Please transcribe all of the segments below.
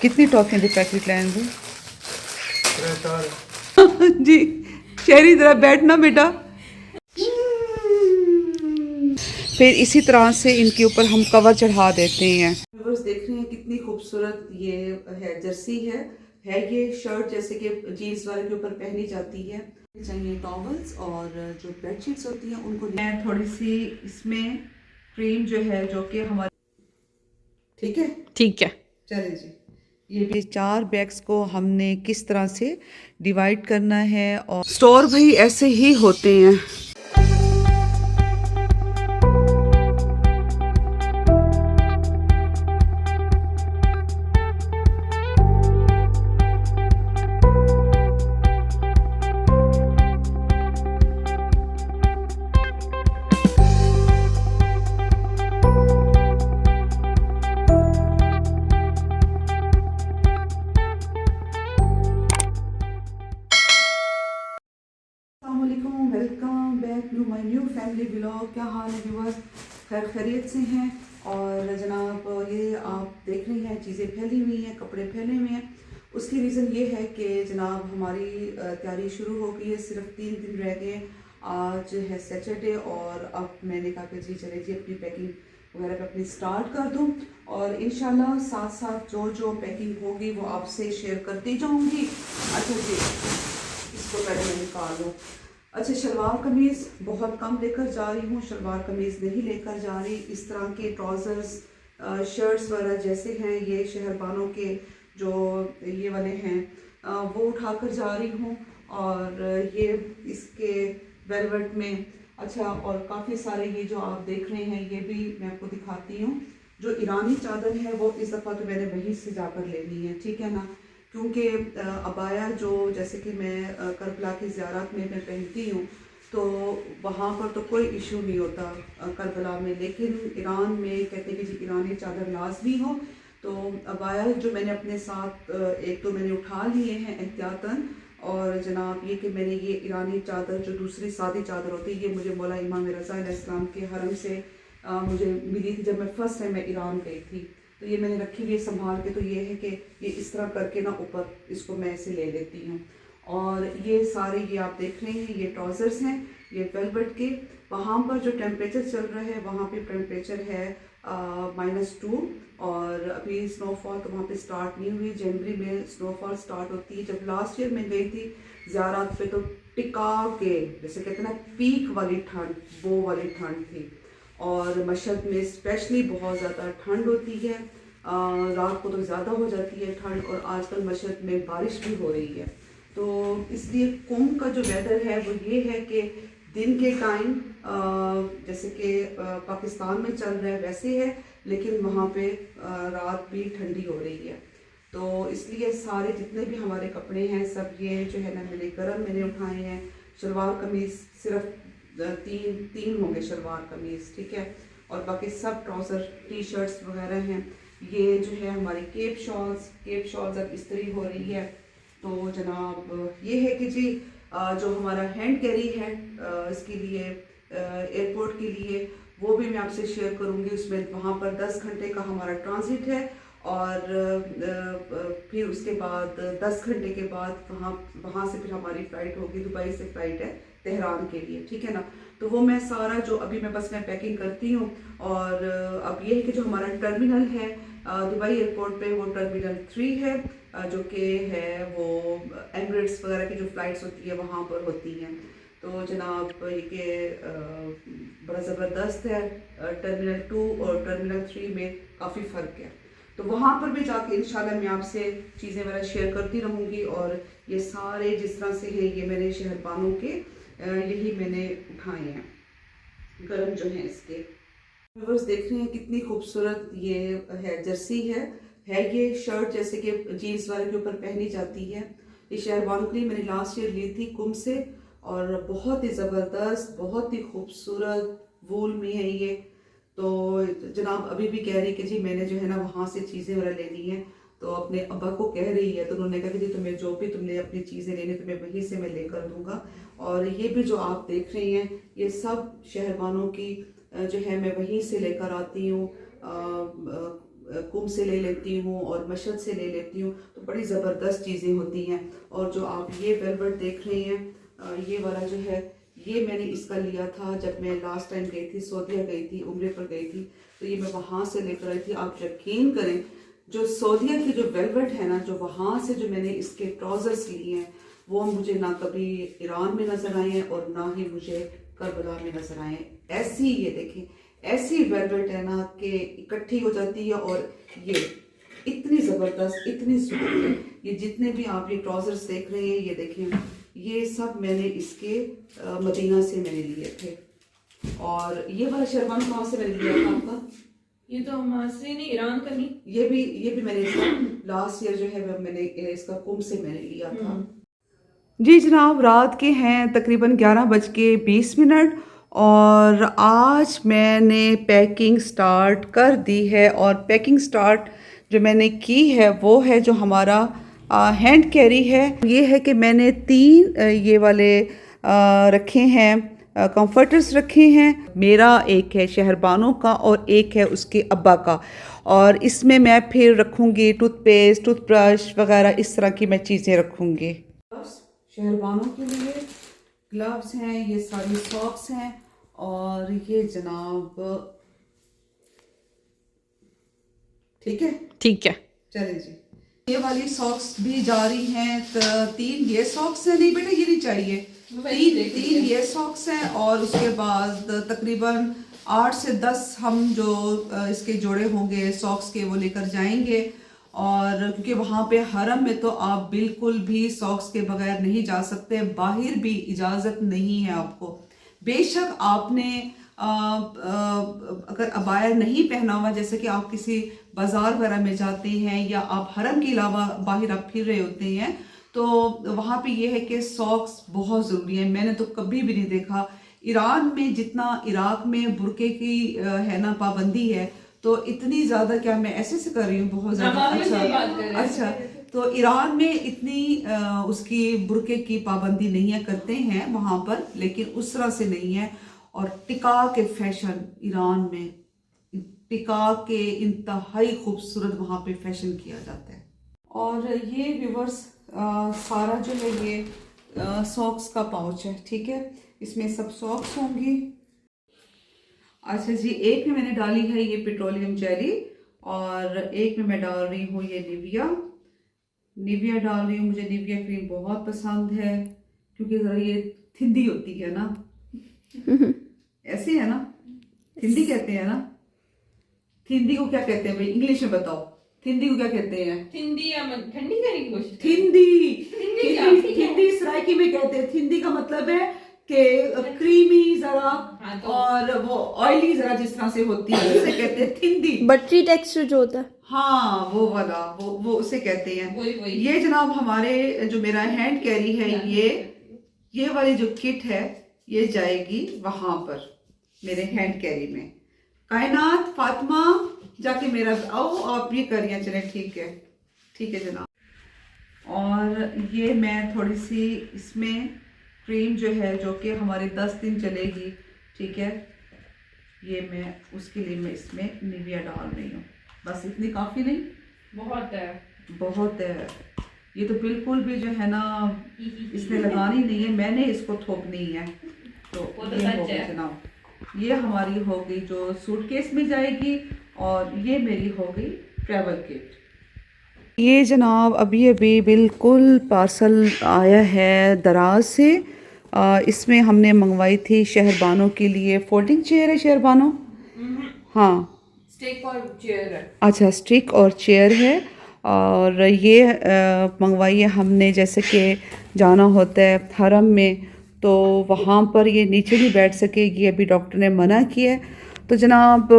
कितनी टॉफियाँ दे पैकेट लाएंगे जी शहरी जरा बैठना बेटा। फिर इसी तरह से इनके ऊपर हम कवर चढ़ा देते हैं। व्यूअर्स देख रहे हैं कितनी खूबसूरत ये है जर्सी है ये शर्ट जैसे कि जीन्स वाले के ऊपर पहनी जाती है। चाहिए टॉवल्स और जो बेडशीट्स होती हैं उनको मैं थोड़ी सी इसमें क्रीम जो है जो कि हमारी ठीक है चले जी। ये भी 4 बैग्स को हमने किस तरह से डिवाइड करना है और स्टोर भाई ऐसे ही होते हैं। Welcome back to my new family blog. क्या हाल है व्यूअर्स, खैर खैरियत से हैं। और जनाब ये आप देख रही हैं चीज़ें फैली हुई हैं, कपड़े फैले हुए हैं। उसकी रीज़न ये है कि जनाब हमारी तैयारी शुरू हो गई है, सिर्फ 3 दिन रह गए। आज है सैटरडे और अब मैंने कहा कि जी चले जी अपनी पैकिंग वगैरह पे अपनी स्टार्ट कर दूँ और इंशाल्लाह साथ साथ जो जो पैकिंग होगी वो आपसे शेयर करती जाऊँगी। अच्छा जी इसको पहले मैं निकाल लूँ। अच्छा शलवार कमीज़ बहुत कम लेकर जा रही हूँ, शलवार कमीज़ नहीं लेकर जा रही। इस तरह के ट्राउज़र्स शर्ट्स वगैरह जैसे हैं ये शहरबानों के जो ये वाले हैं वो उठाकर जा रही हूँ। और ये इसके वेलवेट में अच्छा और काफ़ी सारे ये जो आप देख रहे हैं ये भी मैं आपको दिखाती हूँ। जो ईरानी चादर है वो इस दफ़ा तो मैंने वहीं से जाकर लेनी है, ठीक है ना, क्योंकि अबाया जो जैसे कि मैं करबला की ज़ियारत में मैं पहनती हूँ तो वहाँ पर तो कोई इशू नहीं होता करबला में, लेकिन ईरान में कहते हैं कि जी ईरानी चादर लाजमी हो। तो अबाया जो मैंने अपने साथ एक तो मैंने उठा लिए हैं एहतियातन, और जनाब ये कि मैंने ये ईरानी चादर जो दूसरी सादी चादर होती है ये मुझे मौला इमाम रज़ा अलैहिस्सलाम के हरम से मुझे मिली थी जब मैं फ़र्स्ट टाइम मैं ईरान गई थी। तो ये मैंने रखी हुई है संभाल के। तो ये है कि ये इस तरह करके ना ऊपर इसको मैं ऐसे ले लेती हूँ। और ये सारे ये आप देख रहे हैं ये ट्राउज़र्स हैं ये वेलवेट के। वहाँ पर जो टेम्परेचर चल रहा है वहाँ पे टेम्परेचर है -2 और अभी स्नोफॉल तो वहाँ पे स्टार्ट नहीं हुई। जनवरी में स्नोफॉल स्टार्ट होती है। जब लास्ट ईयर मैं गई थी ज़ियारत पे तो टिका के जैसे कहते हैं ना पीक वाली ठंड वो वाली ठंड थी। और मशहद में स्पेशली बहुत ज़्यादा ठंड होती है, रात को तो ज़्यादा हो जाती है ठंड। और आजकल मशहद में बारिश भी हो रही है। तो इसलिए कुंभ का जो वेदर है वो ये है कि दिन के टाइम जैसे कि पाकिस्तान में चल रहा है वैसे है, लेकिन वहाँ पे रात भी ठंडी हो रही है। तो इसलिए सारे जितने भी हमारे कपड़े हैं सब ये जो है ना मेरे गर्म मैंने उठाए हैं। शलवार कमीज़ सिर्फ तीन होंगे शलवार कमीज़, ठीक है, और बाकी सब ट्राउज़र टी शर्ट्स वगैरह हैं। ये जो है हमारी केप शॉल्स अब इस्त्री हो रही है। तो जनाब ये है कि जी जो हमारा हैंड कैरी है इसके लिए एयरपोर्ट के लिए वो भी मैं आपसे शेयर करूँगी। उसमें वहाँ पर 10 घंटे का हमारा ट्रांजिट है और फिर उसके बाद 10 घंटे के बाद वहाँ से फिर हमारी फ़्लाइट होगी, दुबई से फ़्लाइट है तेहरान के लिए, ठीक है ना। तो वो मैं सारा जो अभी मैं पैकिंग करती हूँ। और अब ये है कि जो हमारा टर्मिनल है दुबई एयरपोर्ट पे वो टर्मिनल 3 है जो कि है वो एमिरेट्स वगैरह की जो फ़्लाइट्स होती है वहाँ पर होती हैं। तो जनाब ये कि बड़ा ज़बरदस्त है। टर्मिनल 2 और टर्मिनल 3 में काफ़ी फ़र्क है। तो वहाँ पर भी जाके इंशाल्लाह मैं आपसे चीज़ें वगैरह शेयर करती रहूँगी। और ये सारे जिस तरह से है ये मैंने शहरबानों के यही मैंने उठाए हैं गर्म जो हैं इसके। व्यूअर्स देख रहे हैं कितनी खूबसूरत ये है जर्सी है ये शर्ट जैसे कि जीन्स वाले के ऊपर पहनी जाती है। ये शहरबानों के लिए मैंने लास्ट ईयर ली थी कुंभ से और बहुत ही ज़बरदस्त बहुत ही खूबसूरत वूल में है ये। तो जनाब अभी भी कह रही कि जी मैंने जो है ना वहाँ से चीज़ें वगैरह लेनी है। तो अपने अब्बा को कह रही है तो उन्होंने कहा कि जी तुम्हें जो भी तुमने अपनी चीज़ें लेनी तुम्हें वहीं से मैं लेकर दूंगा। और ये भी जो आप देख रही हैं ये सब शहरबानों की जो है मैं वहीं से लेकर आती हूँ। कुम से ले लेती हूँ और मशद से ले लेती हूँ, तो बड़ी ज़बरदस्त चीज़ें होती हैं। और जो आप ये वेलवेट देख रहे हैं, ये वाला जो है, ये मैंने इसका लिया था जब मैं लास्ट टाइम गई थी, सऊदीया गई थी, उम्रे पर गई थी, तो ये मैं वहाँ से लेकर आई थी। आप यकीन करें, जो सऊदीया की जो वेलवेट है ना, जो वहाँ से जो मैंने इसके ट्राउज़र्स लिए हैं, वो मुझे ना कभी ईरान में नज़र आए हैं और ना ही मुझे करबला में नज़र आए हैं। ऐसी ये देखें, ऐसी वेलवेट है ना कि इकट्ठी हो जाती है, और ये इतनी ज़बरदस्त, इतनी सुंदर है। ये जितने भी आप ये ट्राउज़र्स देख रहे हैं, ये देखें, ये सब मैंने इसके मदीना से मैंने लिए थे। और ये वाला शेरवान कहाँ से मैंने लिया था आपका? ये तो वहाँ से नहीं, ईरान का नहीं। ये भी मैंने इसका लास्ट ईयर जो है मैंने इसका कुम से मैंने लिया था। जी जनाब, रात के हैं तकरीबन 11:20 और आज मैंने पैकिंग स्टार्ट कर दी है। और पैकिंग स्टार्ट जो मैंने की है वो है जो हमारा हैंड कैरी है। ये है कि मैंने 3 ये वाले रखे हैं, कंफर्टर्स रखे हैं। मेरा एक है शहरबानों का और एक है उसके अब्बा का। और इसमें मैं फिर रखूँगी टूथपेस्ट, टूथब्रश वगैरह, इस तरह की मैं चीज़ें रखूँगी। शहरबानों के लिए ग्लव्स हैं, ये सारी सॉक्स हैं, और ये जनाब, ठीक है, ठीक है, चलें जी। ये वाली सॉक्स भी जा रही हैं। 3 ये सॉक्स हैं, नहीं बेटा ये नहीं चाहिए, 3 ये सॉक्स हैं, और उसके बाद तकरीबन 8 से 10 हम जो इसके जोड़े होंगे सॉक्स के, वो लेकर जाएंगे। और क्योंकि वहाँ पे हरम में तो आप बिल्कुल भी सॉक्स के बगैर नहीं जा सकते, बाहर भी इजाज़त नहीं है आपको। बेशक आपने अगर अबाया नहीं पहना हुआ, जैसे कि आप किसी बाज़ार वगैरह में जाते हैं या आप हरम के अलावा बाहर आप फिर रहे होते हैं, तो वहाँ पे ये है कि सॉक्स बहुत ज़रूरी है। मैंने तो कभी भी नहीं देखा ईरान में जितना इराक में बुरके की है ना पाबंदी है, तो इतनी ज़्यादा, क्या मैं ऐसे से कर रही हूँ बहुत ज़्यादा? अच्छा, तो ईरान में इतनी उसकी बुरके की पाबंदी नहीं है, करते हैं वहाँ पर, लेकिन उस तरह से नहीं है। और टिका के फैशन ईरान में, टिका के इंतहाई खूबसूरत वहाँ पे फैशन किया जाता है। और ये व्यूवर्स सारा जो है ये सॉक्स का पाउच है, ठीक है, इसमें सब सॉक्स होंगी। अच्छा जी, एक में मैंने डाली है ये पेट्रोलियम जेली, और एक में मैं डाल रही हूँ ये निविया डाल रही हूँ। मुझे निविया क्रीम बहुत पसंद है, क्योंकि ज़रा ये थिंदी होती है ना, ऐसे है ना, थिंदी कहते हैं ना। थिंदी को क्या कहते हैं भाई, इंग्लिश में बताओ, थिंदी को क्या कहते हैं? थिंदी या ठंडी करने की कोशिश। थिंदी सराइकी में कहते हैं। थिंदी का मतलब है कि क्रीमी जरा, हाँ, तो और वो ऑयली जरा जिस तरह से होती है, उसे कहते हैं थिंदी। बटरी टेक्सचर जो होता है, हाँ वो वाला, वो उसे कहते हैं। वही। ये जनाब हमारे जो मेरा हैंड कैरी है, ये वाली जो किट है, ये जाएगी वहां पर मेरे हैंड कैरी में। कायनात, फातिमा जाके मेरा आओ, आप ये करिए, चले ठीक है जनाब। और ये मैं थोड़ी सी इसमें क्रीम जो है, जो कि हमारे 10 दिन चलेगी, ठीक है, ये मैं उसके लिए मैं इसमें निविया डाल रही हूँ। बस इतनी काफ़ी नहीं, बहुत है। ये तो बिल्कुल भी जो है ना, इसने लगानी नहीं है, मैंने इसको थोपनी है। तो ये हो गई जनाब, ये हमारी हो गई जो सूटकेस में जाएगी, और ये मेरी हो गई ट्रैवल किट। ये जनाब अभी बिल्कुल पार्सल आया है दराज से। इसमें हमने मंगवाई थी शहरबानों के लिए फोल्डिंग चेयर है, शहरबानों, हाँ, स्टिक और चेयर है। अच्छा, स्टिक और चेयर है। और ये मंगवाई है हमने, जैसे कि जाना होता है हरम में, तो वहाँ पर ये नीचे नहीं बैठ सकेगी, अभी डॉक्टर ने मना किया है। तो जनाब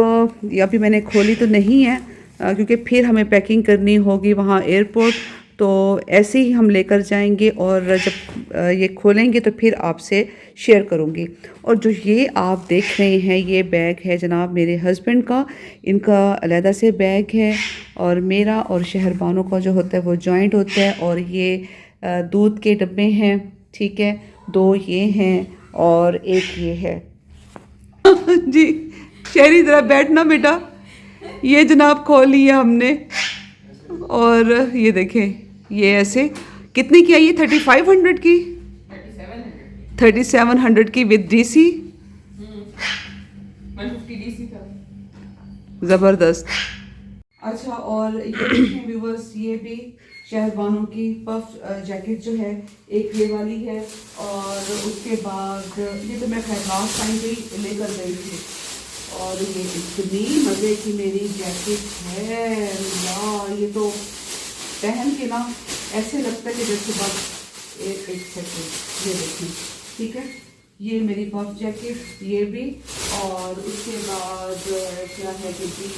अभी मैंने खोली तो नहीं है, क्योंकि फिर हमें पैकिंग करनी होगी वहाँ एयरपोर्ट, तो ऐसे ही हम लेकर जाएंगे, और जब ये खोलेंगे तो फिर आपसे शेयर करूँगी। और जो ये आप देख रहे हैं, ये बैग है जनाब मेरे हस्बैंड का, इनका अलहदा से बैग है, और मेरा और शहरबानों का जो होता है वो जॉइंट होता है। और ये दूध के डब्बे हैं, ठीक है, 2 ये हैं और एक ये है। जी शहरी ज़रा बैठना बेटा, ये जनाब खोल लिया हमने और ये देखें ये ऐसे कितने की आई है 3500 की 3700 की विद डीसी 150 DC था। ज़बरदस्त। अच्छा और ये देखें व्यूवर्स ये भी शहरबानों की पफ जैकेट जो है एक ये वाली है और उसके बाद ये तो मैं खैर लास्ट टाइम भी लेकर गई थी और ये इतनी मज़े की मेरी जैकेट है यार ये तो पहन के ना ऐसे लगता है कि जैसे बस एक सेकेंड ये देखें ठीक है ये मेरी पफ जैकेट ये भी और उसके बाद क्या है कि जी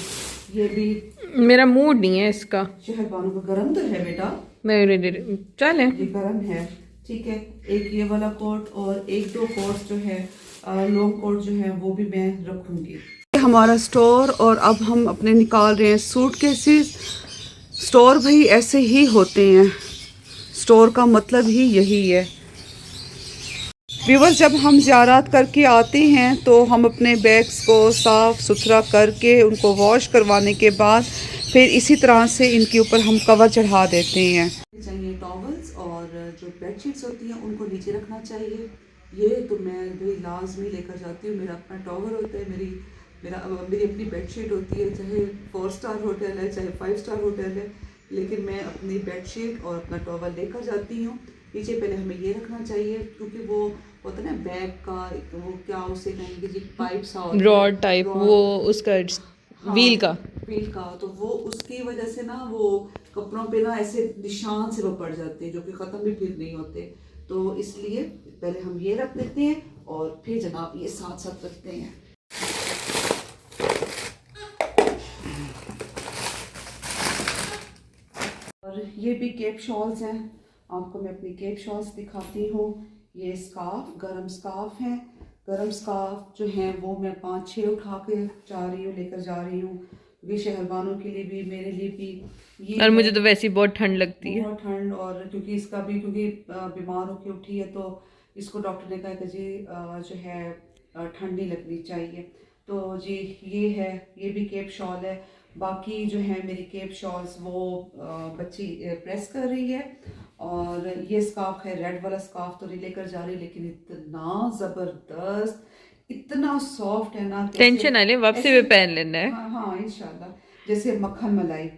ये भी मेरा मूड नहीं है इसका। शहरबानों को गर्म तो है बेटा मेरे चले ये गर्म है ठीक है एक ये वाला कोट और एक दो कोट जो है लॉन्ग कोट जो है वो भी मैं रखूंगी। हमारा स्टोर और अब हम अपने निकाल रहे हैं सूटकेसेस। स्टोर भाई ऐसे ही होते हैं स्टोर का मतलब ही यही है। व्यूवर्स जब हम ज़ियारत करके आते हैं तो हम अपने बैग्स को साफ़ सुथरा करके उनको वॉश करवाने के बाद फिर इसी तरह से इनके ऊपर हम कवर चढ़ा देते हैं। चाहिए टॉवल्स और जो बेडशीट्स होती हैं उनको नीचे रखना चाहिए। ये तो मैं भाई लाजमी लेकर जाती हूँ। मेरा अपना टॉवल होता है मेरी अपनी बेडशीट होती है चाहे 4 स्टार होटल है चाहे 5 स्टार होटल है लेकिन मैं अपनी बेडशीट और अपना टॉवल लेकर जाती हूँ। नीचे पहले हमें ये रखना चाहिए क्योंकि वो होता है ना बैग का वो क्या उसे कहेंगे जी पाइप सा रॉड टाइप वो उसका व्हील का तो वो उसकी वजह से ना वो कपड़ों पे ना ऐसे निशान से वो पड़ जाते हैं जो कि ख़त्म भी फिर नहीं होते। तो इसलिए पहले हम ये रख देते हैं और फिर जनाब ये साथ साथ रखते हैं। और ये भी केप शॉल्स हैं आपको मैं अपनी केप शॉल्स दिखाती हूँ। ये स्कार्फ गर्म स्कार्फ है गर्म स्कार्फ जो हैं वो मैं 5-6 उठा के जा रही हूँ लेकर जा रही हूँ क्योंकि शहरबानों के लिए भी मेरे लिए भी ये और मुझे तो वैसे ही बहुत ठंड लगती है बहुत ठंड और क्योंकि इसका भी क्योंकि बीमार होकर उठी है तो इसको डॉक्टर ने कहा कि जी जो है ठंड नहीं लगनी चाहिए। तो जी ये भी केप शॉल है। बाकी जो है मेरी केप शॉल्स वो बच्ची प्रेस कर रही है और ये स्कार्फ है रेड वाला स्कार्फ तो नहीं लेकर जा रही लेकिन इतना ज़बरदस्त इतना सॉफ्ट है ना टेंशन आ ले वापसी में पहन लेना है। हाँ इंशाल्लाह जैसे मक्खन मलाई।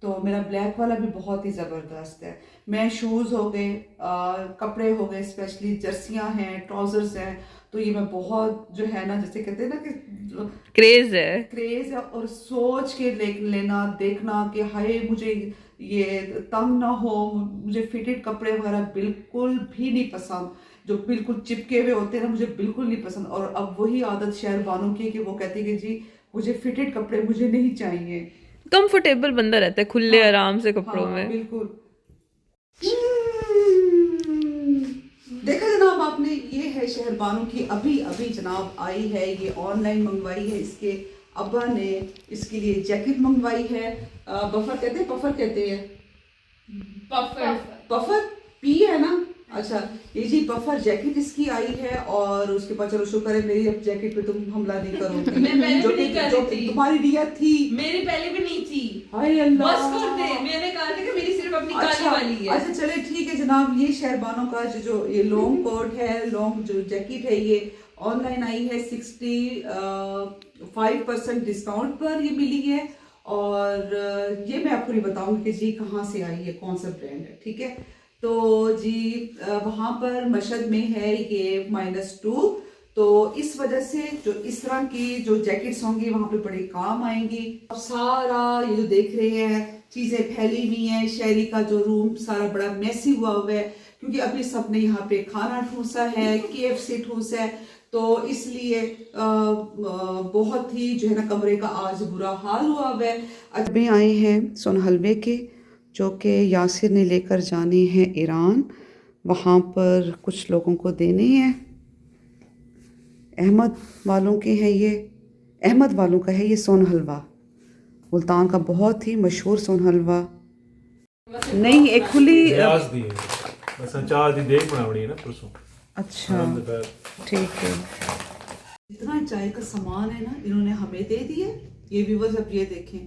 तो मेरा ब्लैक वाला भी बहुत ही ज़बरदस्त है। मैं शूज़ हो गए कपड़े हो गए स्पेशली जर्सियाँ हैं ट्राउज़र्स हैं तो ये मैं बहुत जो है ना जैसे कहते हैं ना कि क्रेज है और सोच के लेना देखना कि हाय मुझे ये तंग ना हो मुझे फिटेड कपड़े वगैरह बिल्कुल भी नहीं पसंद जो बिल्कुल चिपके हुए होते हैं ना मुझे बिल्कुल नहीं पसंद। और अब वही आदत शहरबानों की कि वो कहती है कि जी मुझे फिटेड कपड़े मुझे नहीं चाहिए। कंफर्टेबल बंदा रहता है खुले आराम से कपड़ों में बिल्कुल। देखा जनाब आपने ये है शहरबानों की अभी अभी जनाब आई है ये ऑनलाइन मंगवाई है इसके अब्बा ने इसके लिए जैकेट मंगवाई है। बफर कहते हैं पफर कहते हैं पफर पी है ना अच्छा ये जी पफर जैकेट इसकी आई है और उसके बाद चलो शुक्र है मेरी अब जैकेट पे तुम हमला नहीं करोगे जो तुम्हारी रिया थी मेरी पहले भी नहीं थी। हाय अल्लाह बस कर दे मैंने कहा था कि मेरी सिर्फ अपनी काली वाली है। अच्छा चले ठीक है जनाब ये शहरबानों का जो ये लॉन्ग कोट है लॉन्ग जो जैकेट है ये ऑनलाइन आई है 65% डिस्काउंट पर ये मिली है और ये मैं आपको नहीं बताऊंगी कि जी कहाँ से आई है कौन सा ब्रांड है ठीक है। तो जी वहाँ पर मशहद में है ये -2 तो इस वजह से जो इस तरह की जो जैकेट्स होंगी वहाँ पे बड़े काम आएंगी। अब सारा ये जो देख रहे हैं चीज़ें फैली हुई हैं शहरी का जो रूम सारा बड़ा मैसी हुआ है क्योंकि अभी सबने यहाँ पे खाना ठूसा है KFC ठूसा है तो इसलिए बहुत ही जो है ना कमरे का आज बुरा हाल हुआ है। अभी आए हैं सोन हलवे के जो कि यासिर ने लेकर जाने हैं ईरान वहाँ पर कुछ लोगों को देने हैं। अहमद वालों के हैं ये अहमद वालों का है ये सोन हलवा मुल्तान का बहुत ही मशहूर सोन हलवा नहीं एक खुली अच्छा ठीक है। इतना चाय का सामान है ना इन्होंने हमें दे दिया ये व्यूवर्स अब ये देखें,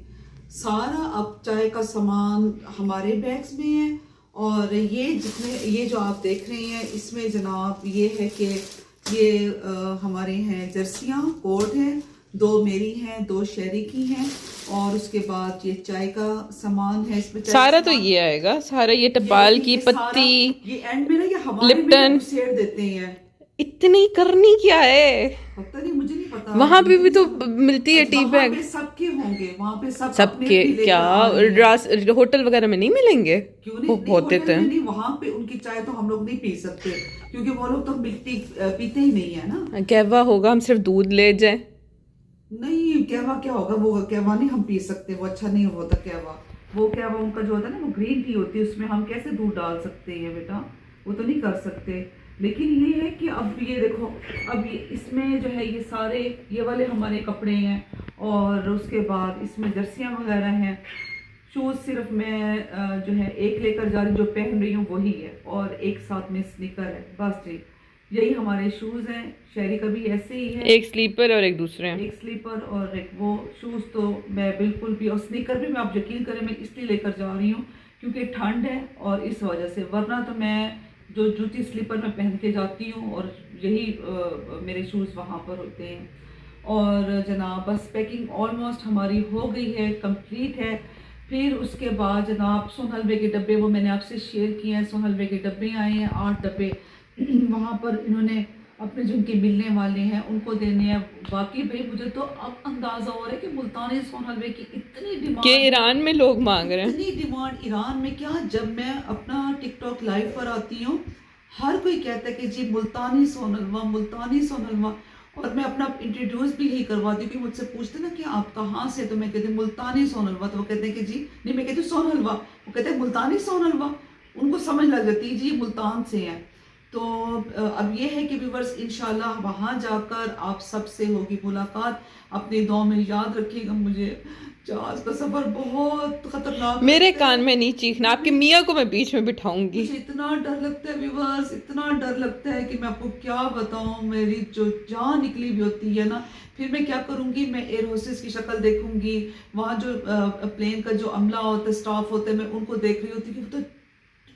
सारा अब चाय का सामान हमारे बैग्स में है। और ये जो आप देख रहे हैं इसमें जनाब ये है कि ये हमारे हैं जर्सियाँ कोट हैं, 2 मेरी हैं, 2 शहरी की हैं, और उसके बाद ये चाय का सामान है इसमें। सारा तो ये आएगा, सारा ये टपाल की पत्ती, ये एंड में ना ये हमारे लिप्टन सेट देते हैं। इतनी करनी क्या है? पता नहीं, मुझे नहीं पता। वहां पे भी तो मिलती है टी बैग। सबके होंगे वहाँ पे, सबके क्या होटल वगैरह में नहीं मिलेंगे? क्यों नहीं होते थे नहीं, वहाँ पे उनकी चाय तो हम लोग नहीं पी सकते क्योंकि वो लोग तो मिल्क टी पीते ही नहीं है ना। कहवा होगा, हम सिर्फ दूध ले जाए। नहीं, कहवा क्या होगा, वो कहवा नहीं हम पी सकते, वो अच्छा नहीं होता कहवा। वो कहवा उनका जो होता है ना वो ग्रीन टी होती है, उसमें हम कैसे दूध डाल सकते हैं बेटा, वो तो नहीं कर सकते। लेकिन ये है कि अब ये देखो, अब ये इसमें जो है ये सारे ये वाले हमारे कपड़े हैं, और उसके बाद इसमें जर्सियाँ वगैरह हैं। शूज़ सिर्फ मैं जो है एक लेकर जा रही हूँ, जो पहन रही हूँ वही है, और एक साथ में स्नीकर है, बस जी यही हमारे शूज़ हैं। शहरी का भी ऐसे ही है, एक स्लीपर और एक दूसरे, एक स्लीपर और एक वो। शूज़ तो मैं बिल्कुल भी, और स्नीकर भी मैं, आप यकीन करें मैं इसलिए लेकर जा रही हूँ क्योंकि ठंड है और इस वजह से, वरना तो मैं जो जूती स्लीपर में पहन के जाती हूँ और यही मेरे शूज़ वहाँ पर होते हैं। और जनाब बस पैकिंग ऑलमोस्ट हमारी हो गई है, कंप्लीट है। फिर उसके बाद जनाब सोन हलवे के डब्बे वो मैंने आपसे शेयर किए हैं, सोन हलवे के डब्बे आए हैं 8 डब्बे। वहाँ पर इन्होंने अपने जिनके मिलने वाले हैं उनको देने हैं। बाकी भाई मुझे तो अब अंदाज़ा हो रहा है कि मुल्तानी सोन हलवे की इतनी डिमांड के ईरान में लोग मांग रहे हैं, इतनी डिमांड ईरान में क्या, जब मैं अपना टिकटॉक लाइव पर आती हूँ हर कोई कहता है कि जी मुल्तानी सोन हलवा, मुल्तानी सोन हलवा। और मैं अपना इंट्रोड्यूस भी यही करवाती हूँ कि मुझसे पूछते ना कि आप कहाँ से, तो मैं कहती हूँ मुल्तानी सोन हलवा, तो वो कहते हैं कि जी नहीं, मैं कहती हूँ सोन हलवा, वो कहते हैं मुल्तानी सोन हलवा। उनको समझ लग जाती है जी मुल्तान से हैं। तो अब ये है कि व्यूवर्स इंशाल्लाह वहाँ जाकर आप सबसे होगी मुलाकात। अपनी दुआ में याद रखिएगा मुझे, जहाज का सफर बहुत खतरनाक, मेरे कान में नहीं चीखना, आपके मियाँ को मैं बीच में बिठाऊंगी। मुझे इतना डर लगता है व्यूवर्स, इतना डर लगता है कि मैं आपको क्या बताऊं। मेरी जो जान निकली भी होती है ना, फिर मैं क्या करूंगी, मैं एयर होस्टेस की शक्ल देखूंगी, वहाँ जो प्लेन का जो अमला होता है, स्टाफ होता है, मैं उनको देख रही होती कि वो तो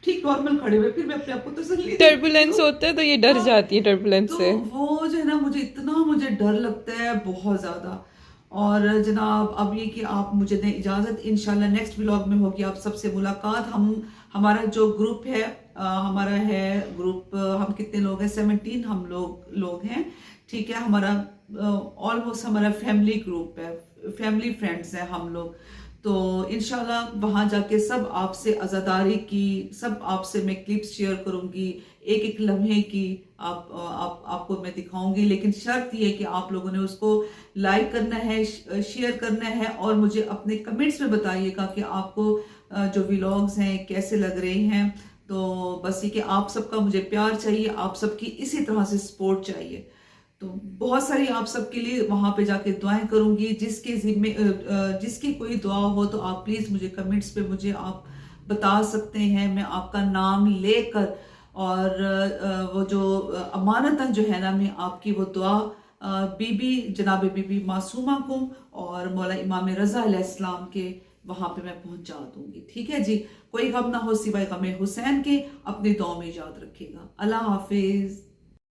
ठीक नॉर्मल खड़े हुए, फिर मैं अपने आप को तसल्ली, टर्बुलेंस होता है तो ये डर जाती है टर्बुलेंस से। तो वो जो है ना मुझे डर लगता है बहुत ज़्यादा। और जनाब अब ये कि आप मुझे दें इजाज़त, इंशाल्लाह नेक्स्ट व्लॉग में होगी आप सबसे मुलाकात। हमारा जो ग्रुप है, हमारा है ग्रुप, हम कितने लोग हैं, 17 हम लोग हैं, ठीक है। हमारा ऑलमोस्ट हमारा फैमिली ग्रुप है, फैमिली फ्रेंड्स हैं हम लोग। तो इंशाल्लाह वहाँ जाके सब आपसे आज़ादारी की, सब आपसे मैं क्लिप्स शेयर करूँगी, एक एक लम्हे की आपको मैं दिखाऊंगी। लेकिन शर्त ये है कि आप लोगों ने उसको लाइक करना है, शेयर करना है, और मुझे अपने कमेंट्स में बताइएगा कि आपको जो व्लॉग्स हैं कैसे लग रहे हैं। तो बस ये कि आप सबका मुझे प्यार चाहिए, आप सबकी इसी तरह से सपोर्ट चाहिए। तो बहुत सारी आप सबके लिए वहाँ पे जाके दुआएं करूँगी। जिसकी कोई दुआ हो तो आप प्लीज़ मुझे कमेंट्स पे मुझे आप बता सकते हैं, मैं आपका नाम लेकर, और वो जो अमानतन जो है ना, मैं आपकी वो दुआ जनाब बीबी मासूमा कुम और मौला इमाम रज़ा अलैहिस्सलाम के वहाँ पे मैं पहुँचा दूंगी, ठीक है जी। कोई गम ना हो सिवाय गम हुसैन के। अपनी दुआ में याद रखिएगा। अल्लाह हाफिज।